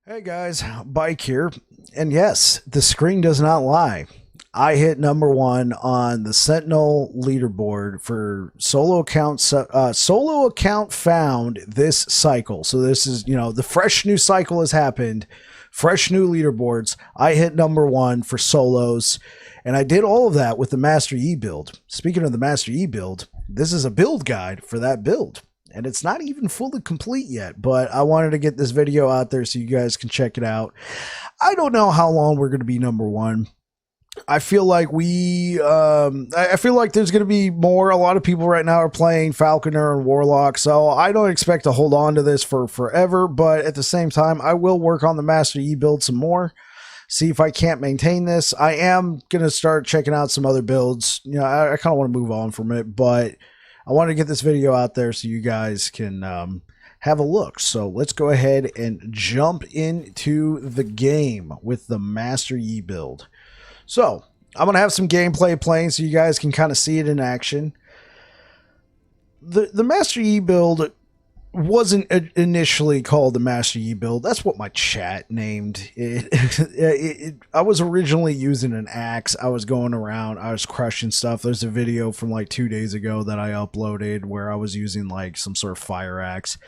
Hey guys, Bike here. And yes, the screen does not lie. I hit number one on the Sentinel leaderboard for solo account found this cycle. So this is, the fresh new cycle has happened. Fresh new leaderboards. I hit number one for solos. And I did all of that with the Master E build. Speaking of the Master E build, this is a build guide for that build. And it's not even fully complete yet, but I wanted to get this video out there so you guys can check it out. I don't know how long we're going to be number one. I feel like I feel like there's going to be more. A lot of people right now are playing Falconer and Warlock, so I don't expect to hold on to this for forever, but at the same time, I will work on the Master E build some more. See if I can't maintain this. I am going to start checking out some other builds. I kind of want to move on from it, but I want to get this video out there so you guys can have a look. So let's go ahead and jump into the game with the Master Yi build. So I'm going to have some gameplay playing so you guys can kind of see it in action. The Master Yi build wasn't initially called the Master Yi build. That's what my chat named it. I was originally using an axe. I was going around, I was crushing stuff. There's a video from like 2 days ago that I uploaded where I was using like some sort of fire axe.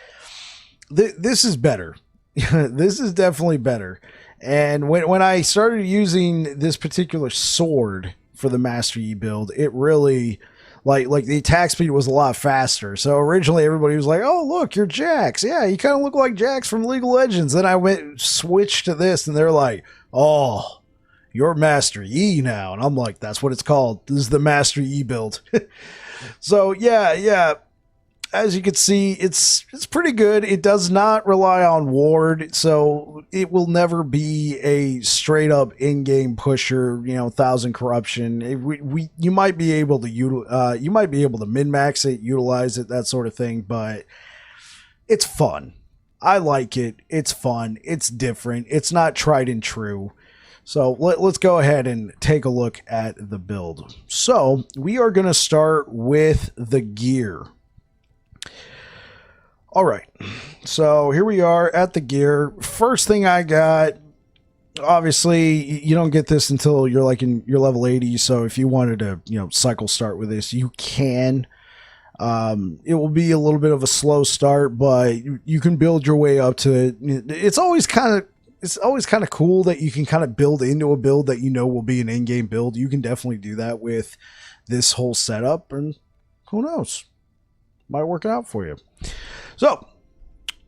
This is better. This is definitely better. And when I started using this particular sword for the Master Yi build, it really like the attack speed was a lot faster. So originally everybody was like, oh, look, you're Jax. Yeah, you kind of look like Jax from League of Legends. Then I switched to this and they're like, oh, you're Master Yi now. And I'm like, that's what it's called. This is the Master Yi build. So yeah. As you can see, it's pretty good. It does not rely on ward, so it will never be a straight up in-game pusher. 1000 corruption. You might be able to min-max it, utilize it, that sort of thing. But it's fun. I like it. It's fun. It's different. It's not tried and true. So let's go ahead and take a look at the build. So we are going to start with the gear. All right, so here we are at the gear. First thing I got, obviously you don't get this until you're like in your level 80. So if you wanted to, cycle start with this, you can. It will be a little bit of a slow start, but you can build your way up to it. It's always kind of cool that you can kind of build into a build that will be an in-game build. You can definitely do that with this whole setup, and who knows, might work out for you. So,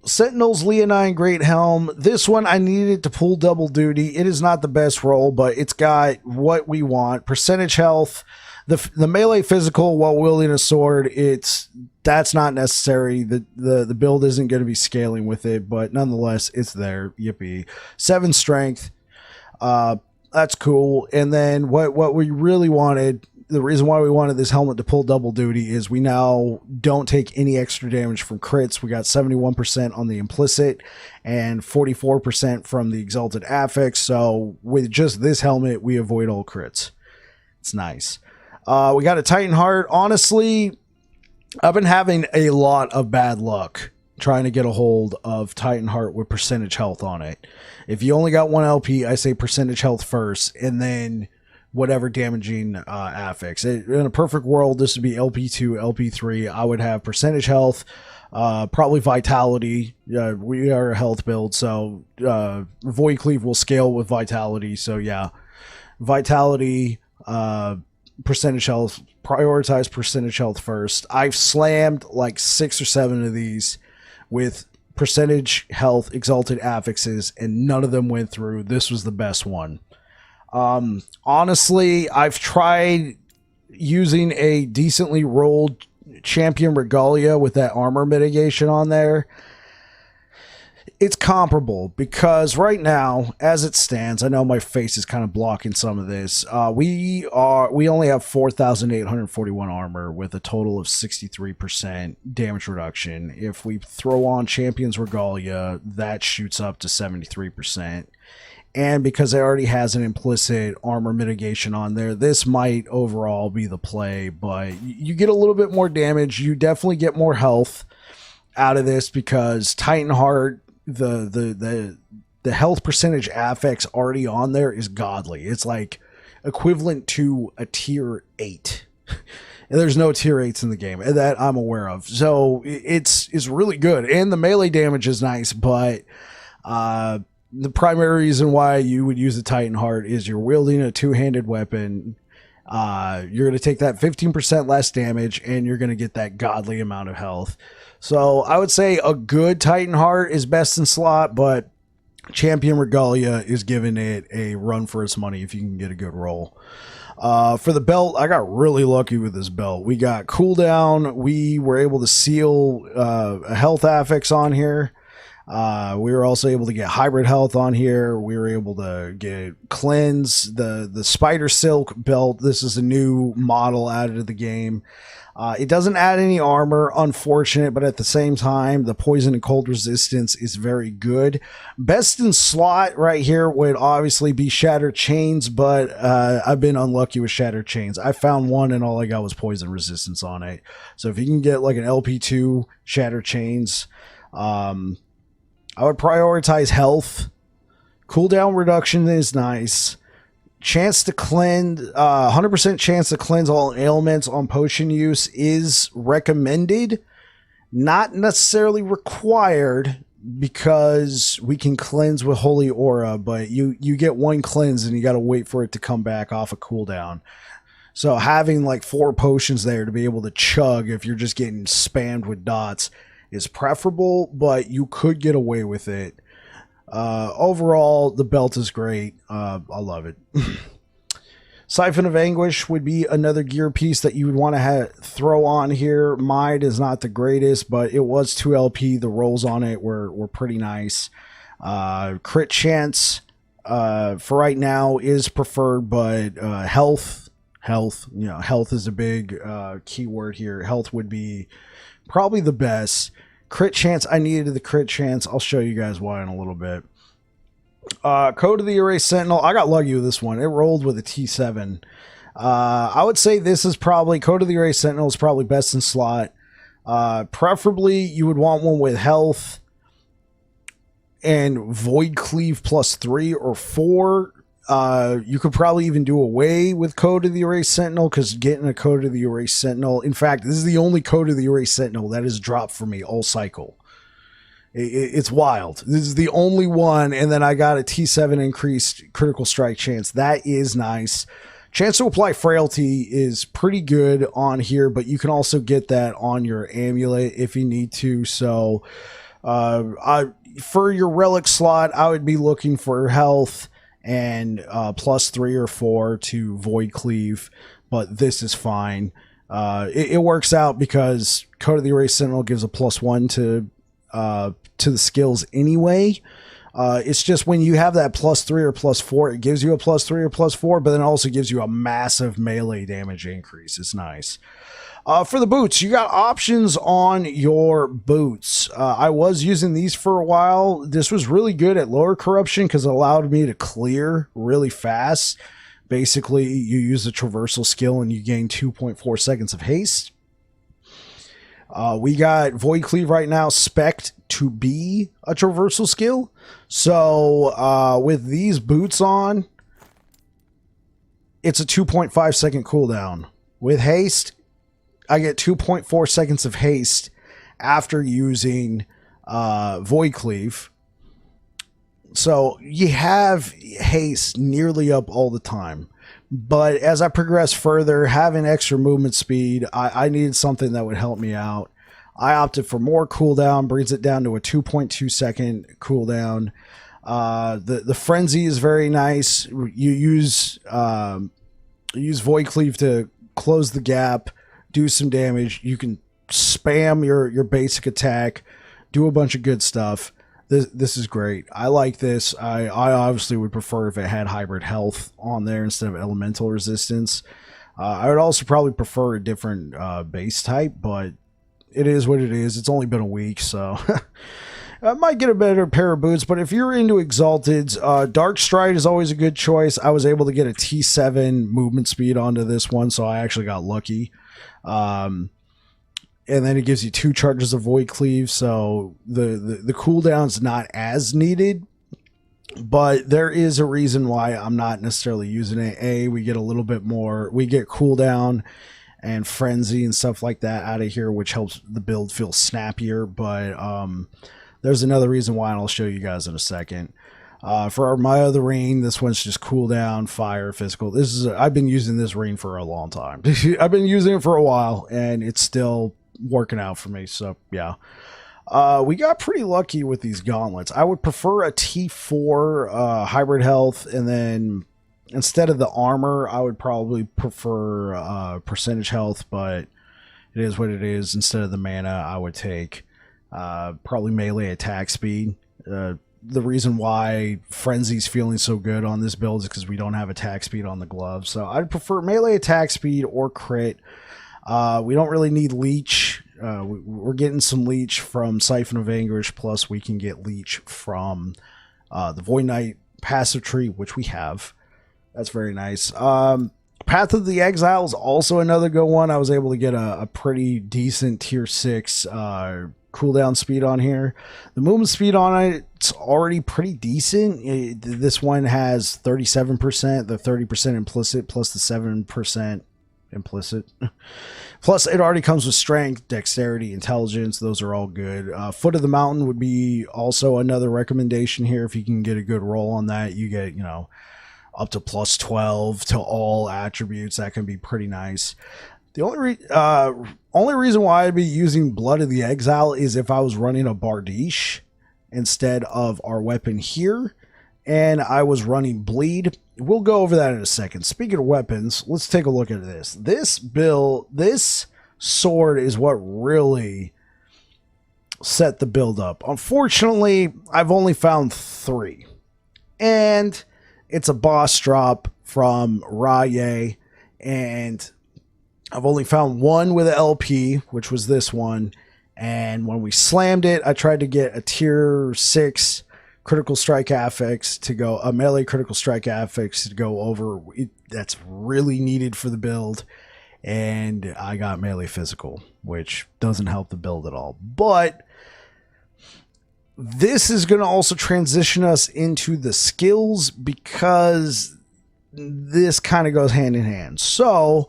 Sentinel's Leonine Great Helm. This one I needed to pull double duty. It is not the best roll, but it's got what we want. Percentage health. The melee physical while wielding a sword, that's not necessary. The build isn't going to be scaling with it, but nonetheless, it's there. Yippee. 7 strength. That's cool. And then what we really wanted, the reason why we wanted this helmet to pull double duty is we now don't take any extra damage from crits. We got 71% on the implicit and 44% from the exalted affix. So with just this helmet, we avoid all crits. It's nice. We got a Titan Heart. Honestly, I've been having a lot of bad luck trying to get a hold of Titan Heart with percentage health on it. If you only got 1 LP, I say percentage health first, and then whatever damaging affix. In a perfect world, this would be LP2, LP3. I would have percentage health, probably vitality. We are a health build, so Void Cleave will scale with vitality. So yeah, vitality, percentage health, prioritize percentage health first. I've slammed like 6 or 7 of these with percentage health exalted affixes, and none of them went through. This was the best one. Honestly, I've tried using a decently rolled champion regalia with that armor mitigation on there. It's comparable because right now, as it stands, I know my face is kind of blocking some of this. We only have 4,841 armor with a total of 63% damage reduction. If we throw on Champion's Regalia, that shoots up to 73%. And because it already has an implicit armor mitigation on there, this might overall be the play, but you get a little bit more damage. You definitely get more health out of this because Titan Heart, the the health percentage affix already on there is godly. It's like equivalent to a tier 8. And there's no tier 8s in the game that I'm aware of. So it's really good. And the melee damage is nice, but the primary reason why you would use the Titan Heart is you're wielding a two-handed weapon. You're going to take that 15% less damage, and you're going to get that godly amount of health. So I would say a good Titan Heart is best in slot, but Champion Regalia is giving it a run for its money if you can get a good roll. For the belt, I got really lucky with this belt. We got cooldown. We were able to seal a health affix on here. We were also able to get hybrid health on here. We were able to get cleanse, the spider silk belt. This is a new model added to the game. It doesn't add any armor, unfortunate, but at the same time, the poison and cold resistance is very good. Best in slot right here would obviously be Shattered Chains, but I've been unlucky with Shattered Chains. I found one and all I got was poison resistance on it. So if you can get like an LP2 Shattered Chains, I would prioritize health. Cooldown reduction is nice. Chance to cleanse, 100% chance to cleanse all ailments on potion use is recommended. Not necessarily required because we can cleanse with Holy Aura, but you get one cleanse and you got to wait for it to come back off a cooldown. So having like 4 potions there to be able to chug if you're just getting spammed with dots is preferable, but you could get away with it. Overall, the belt is great. I love it. Siphon of Anguish would be another gear piece that you would want to throw on here. Mine is not the greatest, but it was 2 LP. The rolls on it were pretty nice. Crit chance for right now is preferred, but health, health is a big keyword here. Health would be probably the best. Crit chance, I needed the crit chance. I'll show you guys why in a little bit. Code of the Erased Sentinel. I got lucky with this one. It rolled with a T7. I would say this is probably, Code of the Erased Sentinel is probably best in slot. Preferably, you would want one with health and Void Cleave +3 or 4. You could probably even do away with Code of the Erased Sentinel, because getting a Code of the Erased Sentinel, in fact, this is the only Code of the Erased Sentinel that is dropped for me all cycle. It's wild. This is the only one, and then I got a T7 increased critical strike chance. That is nice. Chance to apply frailty is pretty good on here, but you can also get that on your amulet if you need to. So for your relic slot, I would be looking for health and +3 or 4 to Void Cleave, but this is fine. It works out because Code of the Erased Sentinel gives a +1 to the skills anyway. It's just when you have that +3 or +4, it gives you a +3 or +4, but then it also gives you a massive melee damage increase. It's nice. For the boots, you got options on your boots. I was using these for a while. This was really good at lower corruption because it allowed me to clear really fast. Basically, you use the traversal skill and you gain 2.4 seconds of haste. We got Void Cleave right now spec'd to be a traversal skill. So with these boots on, it's a 2.5 second cooldown. With haste, I get 2.4 seconds of haste after using Void Cleave. So you have haste nearly up all the time. But as I progress further, having extra movement speed, I needed something that would help me out. I opted for more cooldown, brings it down to a 2.2 second cooldown. The frenzy is very nice. You use Void Cleave to close the gap, do some damage. You can spam your basic attack, do a bunch of good stuff. This is great. I like this. I obviously would prefer if it had hybrid health on there instead of elemental resistance. I would also probably prefer a different base type, but it is what it is. It's only been a week, so I might get a better pair of boots. But if you're into Exalteds, Dark Stride is always a good choice. I was able to get a T7 movement speed onto this one, so I actually got lucky. And then it gives you 2 charges of Void Cleave, so the cooldown's not as needed. But there is a reason why I'm not necessarily using it. We get a little bit more, we get cooldown and frenzy and stuff like that out of here, which helps the build feel snappier. But there's another reason why, and I'll show you guys in a second. For my other ring, this one's just cooldown, fire, physical. I've been using this ring for a long time. I've been using it for a while, and it's still working out for me. So yeah. We got pretty lucky with these gauntlets. I would prefer a T4 hybrid health, and then instead of the armor, I would probably prefer percentage health, but it is what it is. Instead of the mana, I would take probably melee attack speed. The reason why Frenzy's feeling so good on this build is because we don't have attack speed on the gloves. So I'd prefer melee attack speed or crit. We don't really need leech. We're getting some leech from Siphon of Anguish, plus we can get leech from the Void Knight passive tree, which we have. That's very nice. Path of the Exile is also another good one. I was able to get a pretty decent tier 6 cooldown speed on here. The movement speed on it's already pretty decent. This one has 37%, the 30% implicit, plus the 7% implicit. Plus, it already comes with strength, dexterity, intelligence. Those are all good. Foot of the Mountain would be also another recommendation here. If you can get a good roll on that, you get, up to plus 12 to all attributes. That can be pretty nice. The only reason why I'd be using Blood of the Exile is if I was running a Bardiche instead of our weapon here, and I was running Bleed. We'll go over that in a second. Speaking of weapons, let's take a look at this. This sword is what really set the build up. Unfortunately, I've only found 3, and it's a boss drop from Raye, and I've only found 1 with an LP, which was this one. And when we slammed it, I tried to get a tier 6 critical strike affix to go, a melee critical strike affix to go over. That's really needed for the build. And I got melee physical, which doesn't help the build at all. But this is going to also transition us into the skills, because this kind of goes hand in hand. So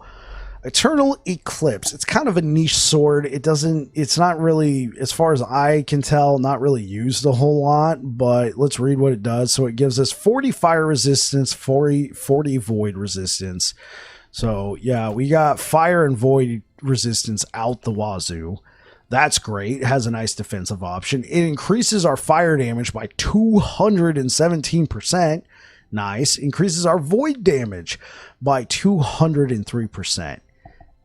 Eternal Eclipse, it's kind of a niche sword. It's not really, as far as I can tell, not really used a whole lot, but let's read what it does. So it gives us 40 fire resistance, 40 void resistance. So yeah, we got fire and void resistance out the wazoo. That's great. It has a nice defensive option. It increases our fire damage by 217%. Nice. Increases our void damage by 203%.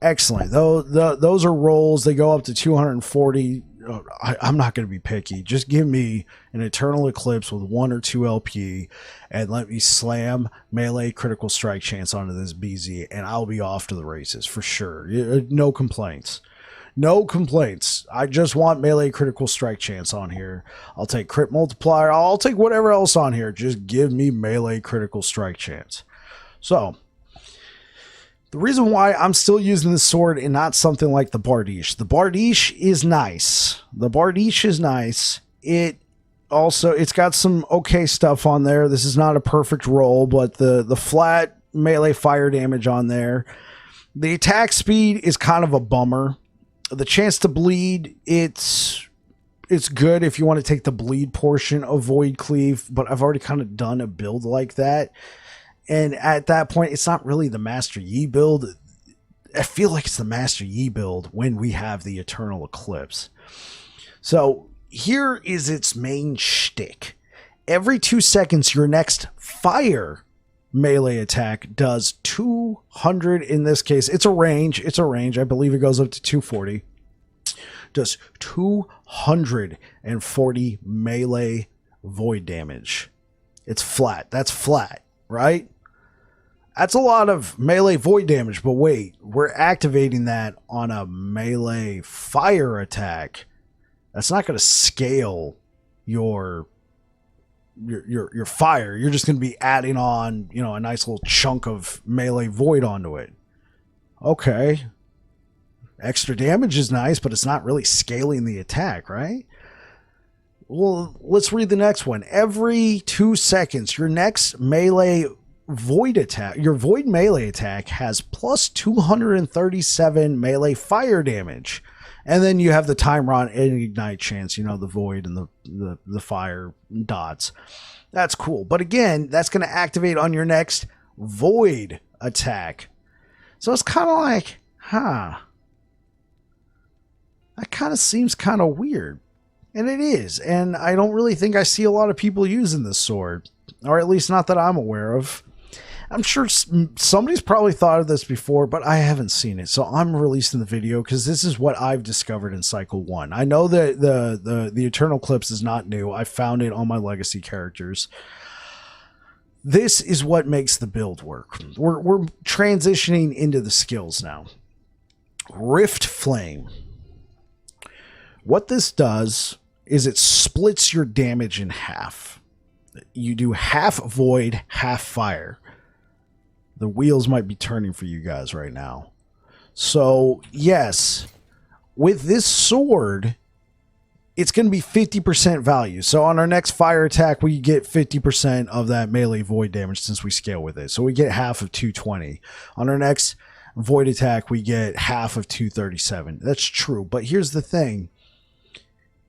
Excellent. Those are rolls. They go up to 240. I'm not going to be picky. Just give me an Eternal Eclipse with 1 or 2 LP and let me slam melee critical strike chance onto this BZ, and I'll be off to the races for sure. No complaints. No complaints. I just want melee critical strike chance on here. I'll take crit multiplier. I'll take whatever else on here. Just give me melee critical strike chance. So the reason why I'm still using this sword and not something like the Bardiche. The Bardiche is nice. It's got some okay stuff on there. This is not a perfect roll, but the flat melee fire damage on there. The attack speed is kind of a bummer. The chance to bleed, it's good if you want to take the bleed portion of Void Cleave, but I've already kind of done a build like that. And at that point, it's not really the Master Yi build. I feel like it's the Master Yi build when we have the Eternal Eclipse. So here is its main shtick. Every 2 seconds, your next fire melee attack does 200. In this case, it's a range. I believe it goes up to 240. Does 240 melee void damage. It's flat. That's flat, right? That's a lot of melee void damage, but wait, we're activating that on a melee fire attack. That's not going to scale your fire. You're just going to be adding on, a nice little chunk of melee void onto it. Okay. Extra damage is nice, but it's not really scaling the attack, right? Well, let's read the next one. Every 2 seconds, your next melee void attack, your void melee attack has plus 237 melee fire damage. And then you have the timer on and ignite chance, you know, the void and the fire dots. That's cool. But again, that's going to activate on your next void attack. So it's kind of like, that kind of seems kind of weird. And it is. And I don't really think I see a lot of people using this sword. Or at least not that I'm aware of. I'm sure somebody's probably thought of this before, but I haven't seen it. So I'm releasing the video because this is what I've discovered in Cycle 1. I know that the Eternal Clips is not new. I found it on my Legacy characters. This is what makes the build work. We're transitioning into the skills now. Rift Flame. What this does is it splits your damage in half. You do half void, half fire. The wheels might be turning for you guys right now. So, yes, with this sword, it's going to be 50% value. So on our next fire attack, we get 50% of that melee void damage since we scale with it. So we get half of 220. On our next void attack, we get half of 237. That's true. But here's the thing.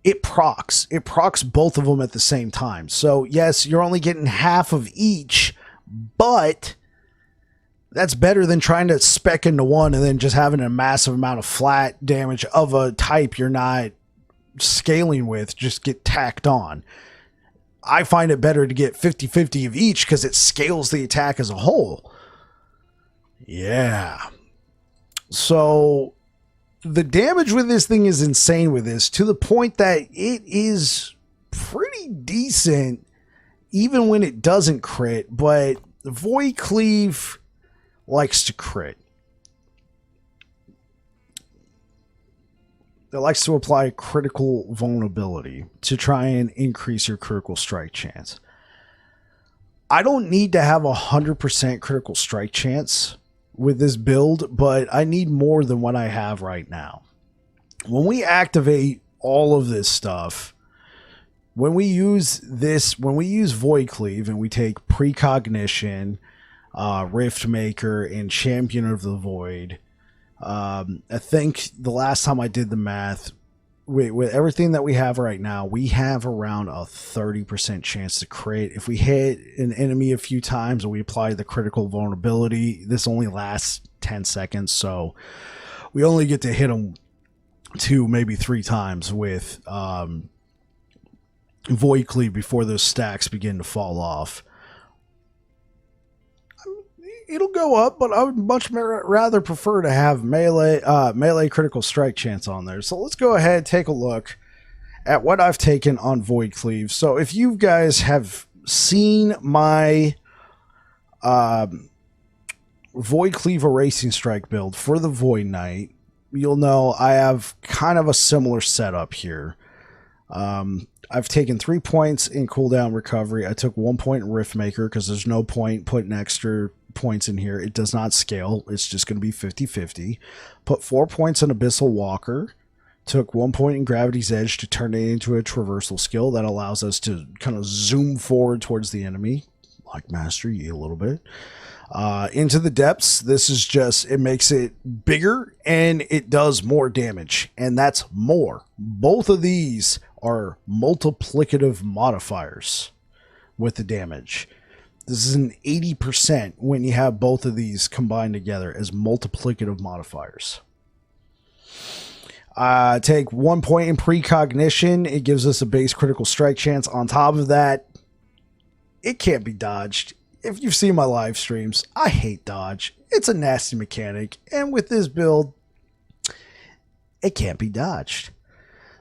It procs. It procs both of them at the same time. So, yes, you're only getting half of each, but that's better than trying to spec into one and then just having a massive amount of flat damage of a type you're not scaling with just get tacked on. I find it better to get 50-50 of each because it scales the attack as a whole. Yeah. So the damage with this thing is insane with this, to the point that it is pretty decent even when it doesn't crit, but the Void Cleave likes to crit. It likes to apply critical vulnerability to try and increase your critical strike chance. I don't need to have 100% critical strike chance with this build, but I need more than what I have right now. When we activate all of this stuff, when we use Void Cleave and we take Precognition, Rift Maker, and Champion of the Void, I think the last time I did the math, with everything that we have right now, we have around a 30% chance to crit. If we hit an enemy a few times and we apply the critical vulnerability, this only lasts 10 seconds, so we only get to hit them 2, maybe 3 times with Void Cleave before those stacks begin to fall off. It'll go up, but I would much rather prefer to have melee critical strike chance on there. So let's go ahead and take a look at what I've taken on Void Cleave. So if you guys have seen my Void Cleave Erasing Strike build for the Void Knight, you'll know I have kind of a similar setup here. I've taken 3 points in cooldown recovery. I took 1 point in Rift Maker because there's no point putting extra points in here. It does not scale. It's just going to be 50-50. Put 4 points in Abyssal Walker. Took 1 point in Gravity's Edge to turn it into a traversal skill that allows us to kind of zoom forward towards the enemy, like Master Yi a little bit. Into the Depths, this is just, it makes it bigger and it does more damage, and that's more. Both of these are multiplicative modifiers with the damage. This is an 80% when you have both of these combined together as multiplicative modifiers. Take 1 point in Precognition. It gives us a base critical strike chance. On top of that, it can't be dodged. If you've seen my live streams, I hate dodge. It's a nasty mechanic. And with this build, it can't be dodged.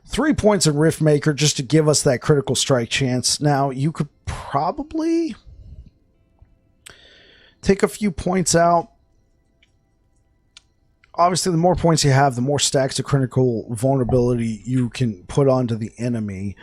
3 points in Rift Maker just to give us that critical strike chance. Now, you could probably take a few points out. Obviously, the more points you have, the more stacks of critical vulnerability you can put onto the enemy.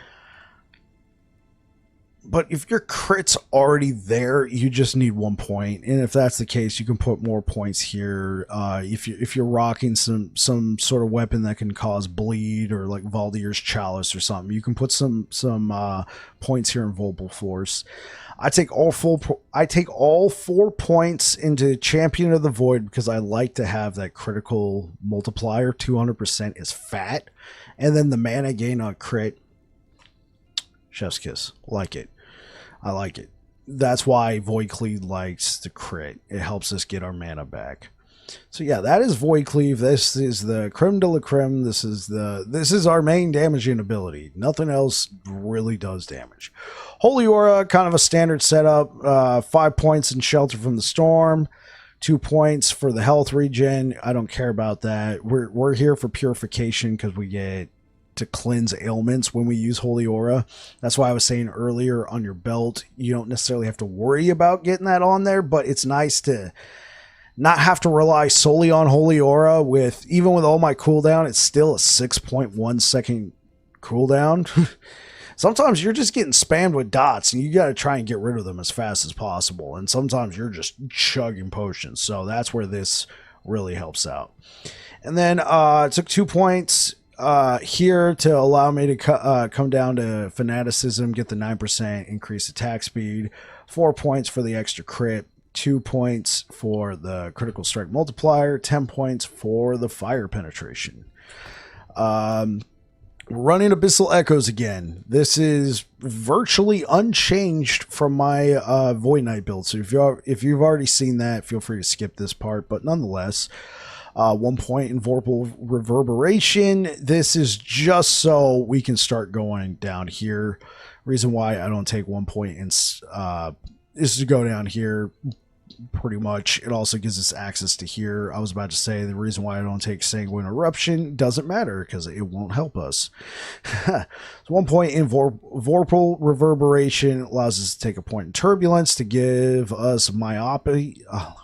But if your crit's already there, you just need 1 point, and if that's the case, you can put more points here. If you're rocking some sort of weapon that can cause bleed, or like Valdir's Chalice or something, you can put some points here in Vulpal Force. I take all 4 points into Champion of the Void because I like to have that critical multiplier. 200% is fat, and then the mana gain on crit. Chef's kiss. Like it. I like it. That's why Void Cleave likes the crit. It helps us get our mana back. So yeah, that is Void Cleave. This is the creme de la creme. This is our main damaging ability. Nothing else really does damage. Holy Aura, kind of a standard setup. 5 points in Shelter from the Storm. 2 points for the health regen. I don't care about that. We're here for purification because we get to cleanse ailments when we use Holy Aura. That's why I was saying earlier, on your belt, you don't necessarily have to worry about getting that on there, but it's nice to not have to rely solely on Holy Aura. Even with all my cooldown, it's still a 6.1 second cooldown. Sometimes you're just getting spammed with dots and you got to try and get rid of them as fast as possible. And sometimes you're just chugging potions. So that's where this really helps out. And then I took 2 points here to allow me to come down to Fanaticism, get the 9% increased attack speed, 4 points for the extra crit, 2 points for the critical strike multiplier, 10 points for the fire penetration. Running Abyssal Echoes again. This is virtually unchanged from my Void Knight build. So if you've already seen that, feel free to skip this part. But nonetheless, 1 point in Vorpal Reverberation. This is just so we can start going down here. Reason why I don't take 1 point is to go down here. Pretty much, it also gives us access to here. I was about to say the reason why I don't take Sanguine Eruption doesn't matter because it won't help us. So 1 point in Vorpal Reverberation allows us to take a point in Turbulence to give us myopathy. I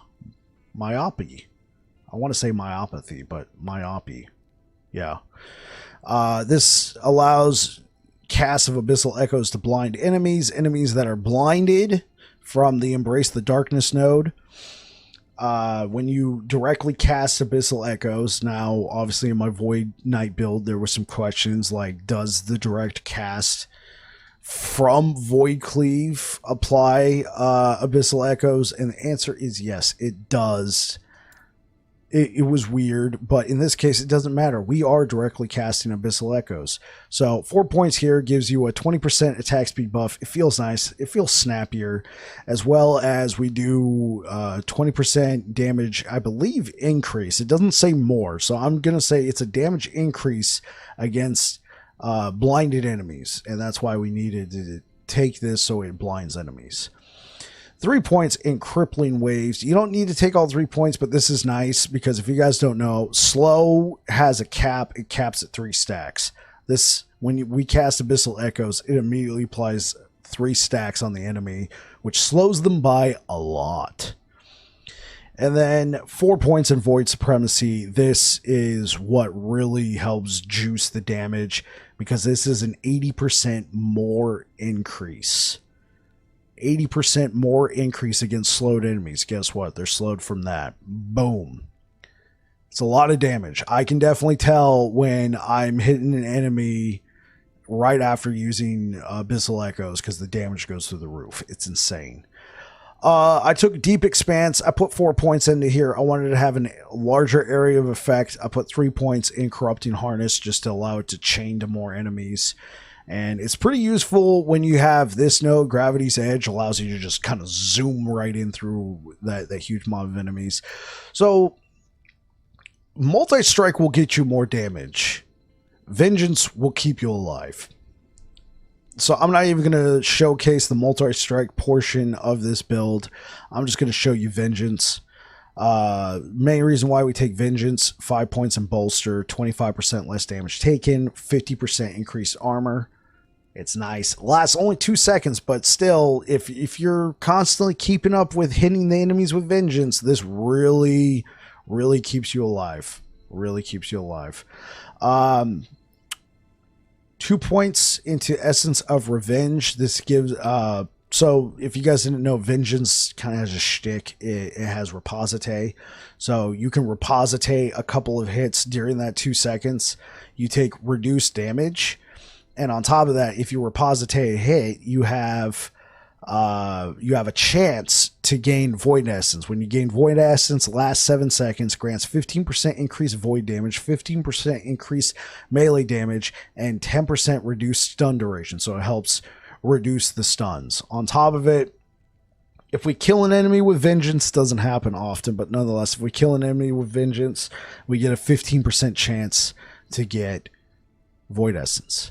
want to say myopathy, but myopy. Yeah. This allows cast of Abyssal Echoes to blind enemies that are blinded from the Embrace the Darkness node. When you directly cast Abyssal Echoes, now obviously in my Void Knight build there were some questions like, does the direct cast from Void Cleave apply Abyssal Echoes? And the answer is yes, it does. It was weird, but in this case, it doesn't matter. We are directly casting Abyssal Echoes. So 4 points here gives you a 20% attack speed buff. It feels nice. It feels snappier, as well as we do 20% damage, I believe, increase. It doesn't say more, so I'm going to say it's a damage increase against blinded enemies, and that's why we needed to take this so it blinds enemies. 3 points in Crippling Waves. You don't need to take all 3 points, but this is nice because if you guys don't know, slow has a cap. It caps at 3 stacks. This, when we cast Abyssal Echoes, it immediately applies 3 stacks on the enemy, which slows them by a lot. And then 4 points in Void Supremacy. This is what really helps juice the damage because this is an 80% more increase. 80% more increase against slowed enemies. Guess what? They're slowed from that. Boom. It's a lot of damage. I can definitely tell when I'm hitting an enemy right after using Abyssal Echoes because the damage goes through the roof. It's insane. I took Deep Expanse. I put 4 points into here. I wanted to have a larger area of effect. I put 3 points in Corrupting Harness just to allow it to chain to more enemies. And it's pretty useful when you have this node. Gravity's Edge allows you to just kind of zoom right in through that huge mob of enemies. So Multi-Strike will get you more damage. Vengeance will keep you alive. So I'm not even going to showcase the Multi-Strike portion of this build. I'm just going to show you Vengeance. Main reason why we take Vengeance: 5 points in Bolster, 25% less damage taken, 50% increased armor. It's nice. Lasts only 2 seconds, but still, if you're constantly keeping up with hitting the enemies with Vengeance, this really keeps you alive. Really keeps you alive. 2 points into Essence of Revenge. This gives so if you guys didn't know, Vengeance kind of has a shtick. It has Reposite. So you can Reposite a couple of hits during that 2 seconds. You take reduced damage. And on top of that, if you Reposite a hit, you have a chance to gain Void Essence. When you gain Void Essence, last 7 seconds grants 15% increased Void damage, 15% increased melee damage, and 10% reduced stun duration. So it helps reduce the stuns. On top of it, if we kill an enemy with Vengeance, doesn't happen often, but nonetheless, if we kill an enemy with Vengeance, we get a 15% chance to get Void Essence.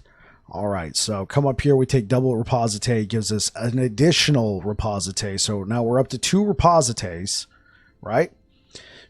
All right, so come up here, we take double Reposite, gives us an additional Reposite. So now we're up to 2 Reposites, right?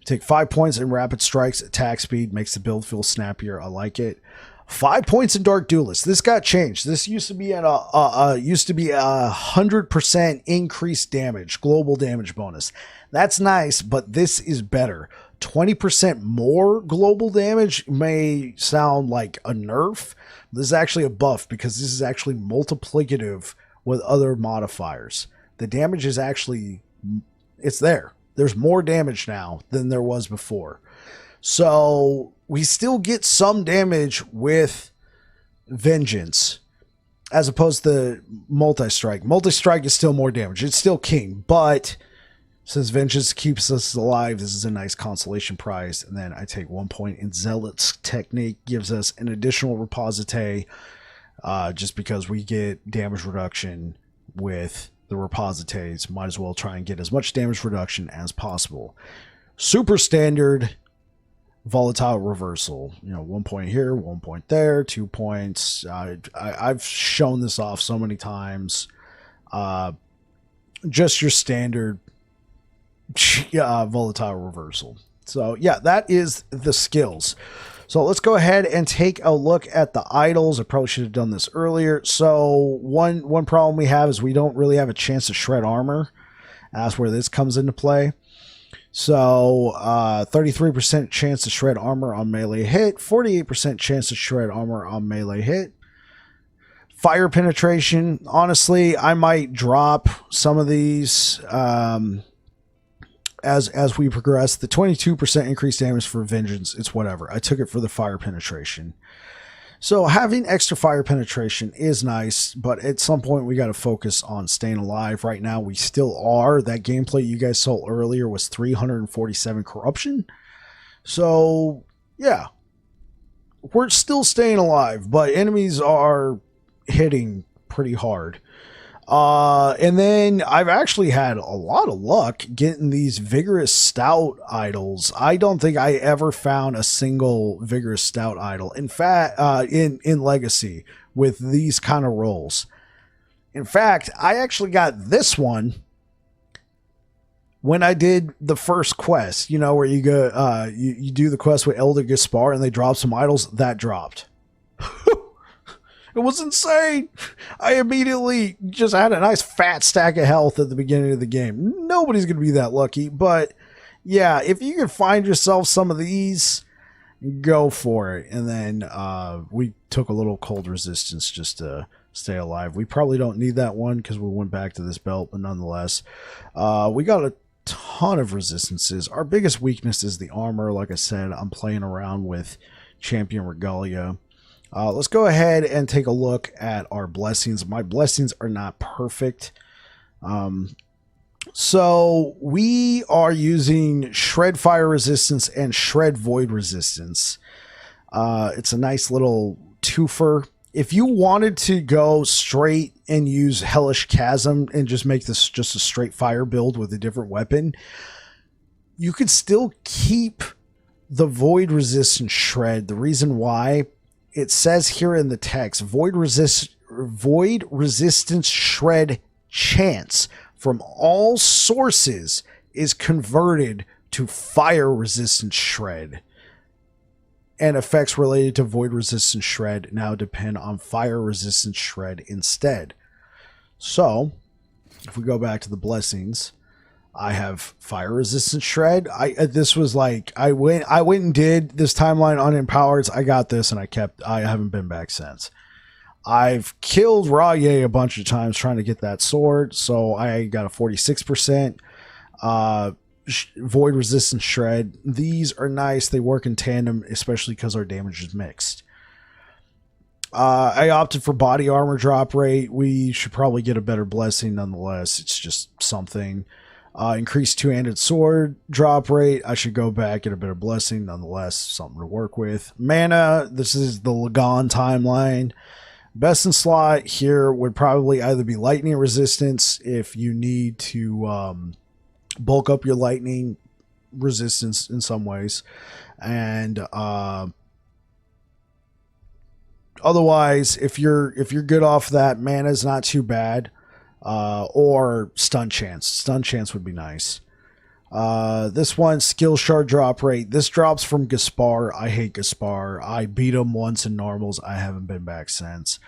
Take 5 points in Rapid Strikes, attack speed, makes the build feel snappier. I like it. 5 points in Dark Duelist. This got changed. This used to be at a 100% increased damage, global damage bonus. That's nice, but this is better. 20% more global damage may sound like a nerf. This is actually a buff because this is actually multiplicative with other modifiers. The damage is actually, it's there. There's more damage now than there was before. So we still get some damage with Vengeance as opposed to Multi-Strike. Multi-Strike is still more damage. It's still king, but since Vengeance keeps us alive, this is a nice consolation prize. And then I take 1 point in Zealot's Technique, gives us an additional Reposite, just because we get damage reduction with the Reposites. Might as well try and get as much damage reduction as possible. Super standard Volatile Reversal. 1 point here, 1 point there, 2 points. I've shown this off so many times. Just your standard Volatile Reversal. So yeah, that is the skills. So let's go ahead and take a look at the idols. I probably should have done this earlier. So one problem we have is we don't really have a chance to shred armor. That's where this comes into play. So 33% chance to shred armor on melee hit, 48% chance to shred armor on melee hit. Fire penetration, honestly, I might drop some of these as we progress. The 22% increased damage for Vengeance, it's whatever. I took it for the fire penetration. So having extra fire penetration is nice, but at some point we got to focus on staying alive. Right now we still are. That gameplay you guys saw earlier was 347 corruption. So yeah, we're still staying alive, but enemies are hitting pretty hard. And then I've actually had a lot of luck getting these Vigorous Stout idols. I don't think I ever found a single Vigorous Stout idol. In fact, in Legacy with these kind of rolls. In fact, I actually got this one when I did the first quest, where you go, you do the quest with Elder Gaspar and they drop some idols. That dropped. It was insane. I immediately just had a nice fat stack of health at the beginning of the game. Nobody's going to be that lucky. But yeah, if you can find yourself some of these, go for it. And then we took a little cold resistance just to stay alive. We probably don't need that one because we went back to this belt. But nonetheless, we got a ton of resistances. Our biggest weakness is the armor. Like I said, I'm playing around with Champion Regalia. Let's go ahead and take a look at our blessings. My blessings are not perfect. So we are using Shred Fire Resistance and Shred Void Resistance. It's a nice little twofer. If you wanted to go straight and use Hellish Chasm and just make this just a straight fire build with a different weapon, you could still keep the Void Resistance Shred. The reason why, it says here in the text, Void Resistance Shred chance from all sources is converted to Fire Resistance Shred. And effects related to Void Resistance Shred now depend on Fire Resistance Shred instead. So, if we go back to the blessings, I have Fire Resistance Shred. This was like I went and did this timeline on Empowered. I got this and I haven't been back since. I've killed Raye a bunch of times trying to get that sword, so I got a 46%. Void resistance shred. These are nice. They work in tandem, especially because our damage is mixed. I opted for body armor drop rate. We should probably get a better blessing nonetheless. It's just something. Increased two-handed sword drop rate. I should go back, get a better blessing nonetheless. Something to work with. Mana. This is the Lagan timeline. Best in slot here would probably either be lightning resistance if you need to bulk up your lightning resistance in some ways, and otherwise, if you're good off that, mana's not too bad, or stun chance. Stun chance would be nice. This one, skill shard drop rate. This drops from Gaspar. I hate Gaspar. I beat him once in normals. I haven't been back since.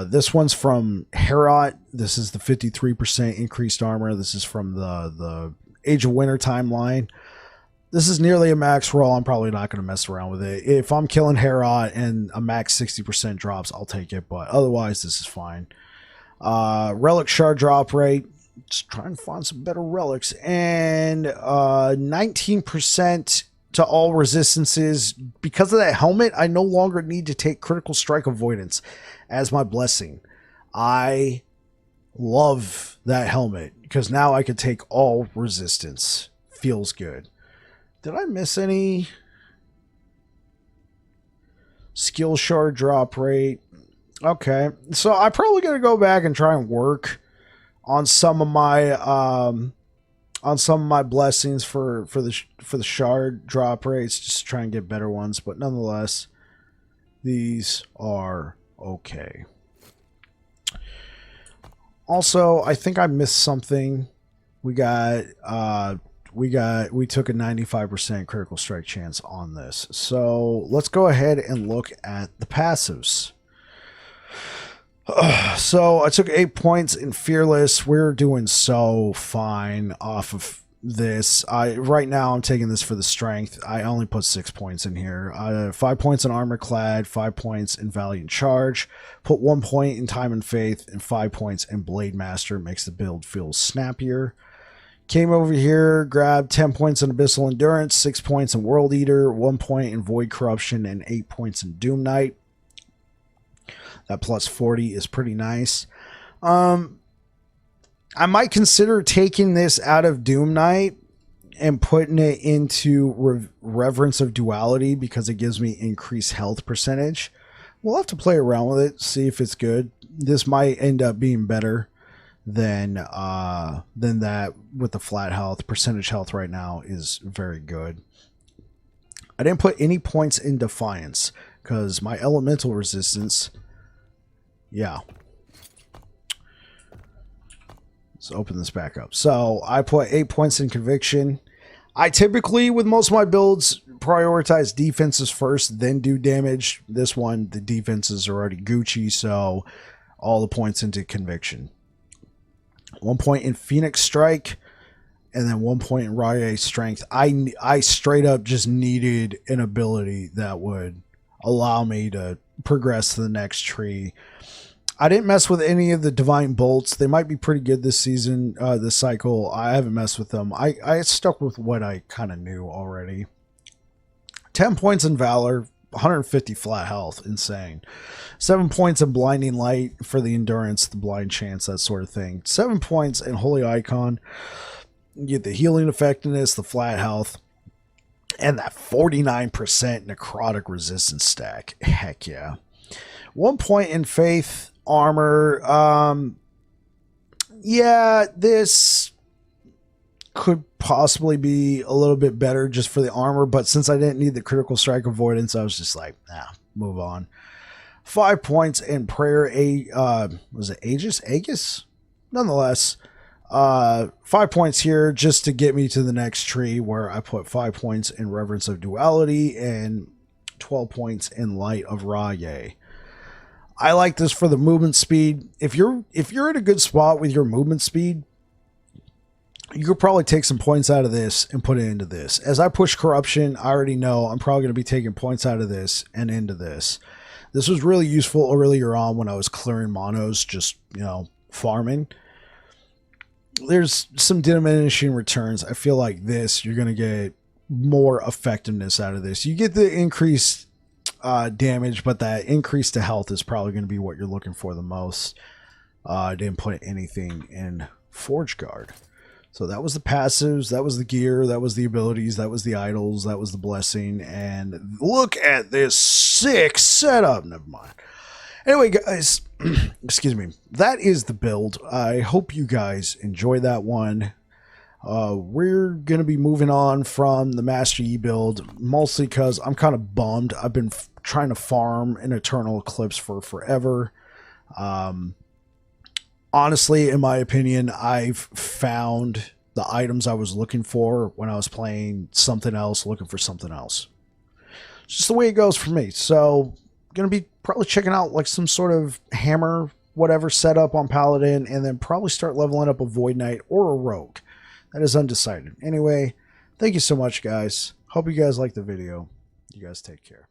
This one's from Herot. This is the 53% increased armor. This is from the Age of Winter timeline. This is nearly a max roll. I'm probably not going to mess around with it. If I'm killing Herot and a max 60% drops, I'll take it. But otherwise, this is fine. Relic shard drop rate. Just trying to find some better relics. And 19% to all resistances. Because of that helmet, I no longer need to take critical strike avoidance as my blessing. I love that helmet because now I can take all resistance. Feels good. Did I miss any? Skill shard drop rate. Okay, so I'm probably gonna go back and try and work on some of my blessings for the shard drop rates, just to try and get better ones. But nonetheless, these are okay. Also, I think I missed something. We took a 95% critical strike chance on this. So let's go ahead and look at the passives. So I took 8 points in Fearless. We're doing so fine off of this. Right now I'm taking this for the strength. I only put 6 points in here. 5 points in Armor Clad, 5 points in Valiant Charge, put 1 point in Time and Faith, and 5 points in Blade Master. Makes the build feel snappier. Came over here, grabbed 10 points in Abyssal Endurance, 6 points in World Eater, 1 point in Void Corruption, and 8 points in Doom Knight. That plus 40 is pretty nice. I might consider taking this out of Doom Knight and putting it into Reverence of Duality because it gives me increased health percentage. We'll have to play around with it, see if it's good. This might end up being better than that with the flat health. Percentage health right now is very good. I didn't put any points in Defiance because my elemental resistance, yeah. Let's open this back up. So I put 8 points in Conviction. I typically, with most of my builds, prioritize defenses first, then do damage. This one, the defenses are already Gucci, so all the points into Conviction. 1 point in Phoenix Strike, and then 1 point in Raye Strength. I straight up just needed an ability that would allow me to progress to the next tree. I didn't mess with any of the Divine Bolts. They might be pretty good this season, this cycle. I haven't messed with them. I stuck with what I kind of knew already. 10 points in Valor, 150 flat health, insane. 7 points in Blinding Light for the Endurance, the Blind Chance, that sort of thing. 7 points in Holy Icon. You get the healing effectiveness, the flat health, and that 49% necrotic resistance stack. Heck yeah. 1 point in Faith Armor. Yeah, this could possibly be a little bit better just for the armor, but since I didn't need the critical strike avoidance, I was just like, move on. 5 points in Prayer. Was it Aegis? Nonetheless, 5 points here just to get me to the next tree, where I put 5 points in Reverence of Duality and 12 points in Light of Raye. I like this for the movement speed. If you're in a good spot with your movement speed, you could probably take some points out of this and put it into this. As I push Corruption, I already know I'm probably going to be taking points out of this and into this. This was really useful earlier on when I was clearing monos, just, you know, farming. There's some diminishing returns. I feel like this, you're going to get more effectiveness out of this. You get the increased damage, but that increase to health is probably going to be what you're looking for the most. I didn't put anything in Forge Guard. So that was the passives, that was the gear, that was the abilities, that was the idols, that was the blessing, and look at this sick setup. Never mind. Anyway, guys, excuse me, that is the build. I hope you guys enjoy that one. We're going to be moving on from the Master Yi build, mostly because I'm kind of bummed. I've been trying to farm an Eternal Eclipse for forever. Honestly, in my opinion, I've found the items I was looking for when I was playing something else, looking for something else. It's just the way it goes for me. So, going to be probably checking out like some sort of hammer, whatever setup on Paladin, and then probably start leveling up a Void Knight or a Rogue. That is undecided. Anyway, thank you so much, guys. Hope you guys liked the video. You guys take care.